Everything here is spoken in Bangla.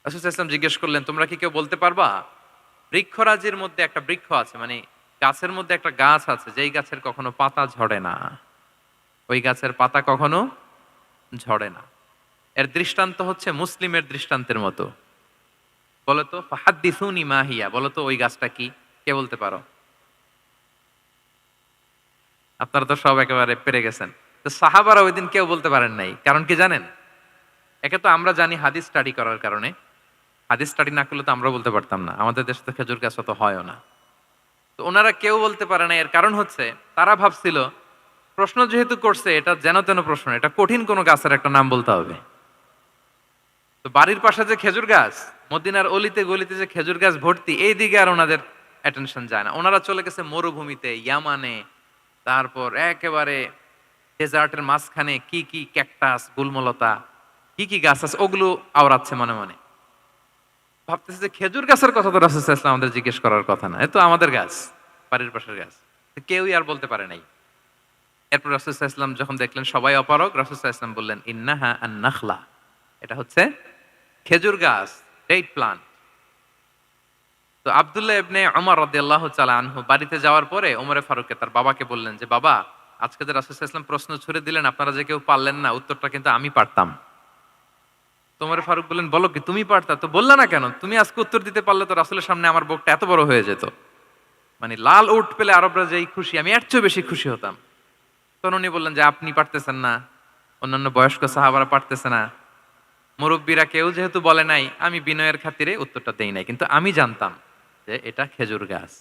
রাসূল সাল্লাল্লাহু আলাইহি ওয়াসাল্লাম জিজ্ঞেস করলেন, তোমরা কি কেউ বলতে পারবা বৃক্ষরাজির মধ্যে একটা বৃক্ষ আছে, মানে গাছের মধ্যে একটা গাছ আছে যেই গাছের কখনো পাতা ঝরে না, ওই গাছের পাতা কখনো ঝরে না। এর দৃষ্টান্ত হচ্ছে মুসলিমের দৃষ্টান্তের মতো। বলতো ফাহাদ্দিসুনি মা হিয়া, বলতো ওই গাছটা কি? কে বলতে পারো? আপনারা তো সব একেবারে পেরে গেছেন। তো সাহাবারা ওইদিন কেউ বলতে পারেন নাই। কারণ কি জানেন? একে তো আমরা জানি হাদিস স্টাডি করার কারণে। হাদিস স্টাডি না করলে তো আমরা বলতে পারতাম না। আমাদের দেশে তো খেজুর গাছ অত হয়ও না। তো উনারা কেউ বলতে পারে না, এর কারণ হচ্ছে তারা ভাবছিল প্রশ্ন যেহেতু করছে এটা যেন তেন প্রশ্ন, এটা কঠিন কোনো গাছের একটা নাম বলতে হবে। তো বাড়ির পাশে যে খেজুর গাছ, মদিনার অলিতে গলিতে যে খেজুর গাছ ভর্তি, এই দিকে আর ওনাদের অ্যাটেনশন যায় না। ওনারা চলে গেছে মরুভূমিতে, ইয়ামানে, তারপর একেবারে ডেজার্টের মাঝখানে কি কি ক্যাকটাস, গুলমলতা, কি কি গাছ আছে ওগুলো আওড়াচ্ছে মনে মনে। ভাবতেছে যে খেজুর গাছের কথা তো রাসূল সাল্লাল্লাহু আলাইহি ওয়াসাল্লাম আমাদের জিজ্ঞেস করার কথা না, এ তো আমাদের গাছ, বাড়ির পাশের গাছ। তো কেউই আর বলতে পারে নাই। এরপর রাসূল সাল্লাল্লাহু আলাইহি ওয়াসাল্লাম যখন দেখলেন সবাই অপারগ, রাসূল সাল্লাল্লাহু আলাইহি ওয়াসাল্লাম বললেন, ইন্নাহা আন-নাখলা, এটা হচ্ছে খেজুর গাছ, ডেট প্লান্ট। তো আব্দুল্লাহ ইবনে ওমর রাদিয়াল্লাহু তাআলা আনহু বাড়িতে যাওয়ার পরে ওমরে ফারুককে তার বাবাকে বললেন যে, বাবা, আজকে যে রাসূল সাল্লাল্লাহু আলাইহি ওয়াসাল্লাম প্রশ্ন ছুড়ে দিলেন আপনারা যে কেউ পারলেন না, উত্তরটা কিন্তু আমি পারতাম। তো ওমরে ফারুক বললেন, বলো কি তুমি পারতা? তো বললা না কেন? তুমি আজকে উত্তর দিতে পারলে তো রাসূলের সামনে আমার বুকটা এত বড় হয়ে যেত। মানে লাল উট পেলে আরবরা যেই খুশি, আমি এর চেয়েও বেশি খুশি হতাম। তখন উনি বললেন যে, আপনি পারতেছেন না, অন্যান্য বয়স্ক সাহাবারা পারতেছে না, মুরব্বীরা কেউ যেহেতু বলে নাই, আমি বিনয়ের খাতিরে উত্তরটা দেই নাই। কিন্তু আমি জানতাম যে এটা খেজুর গাছ।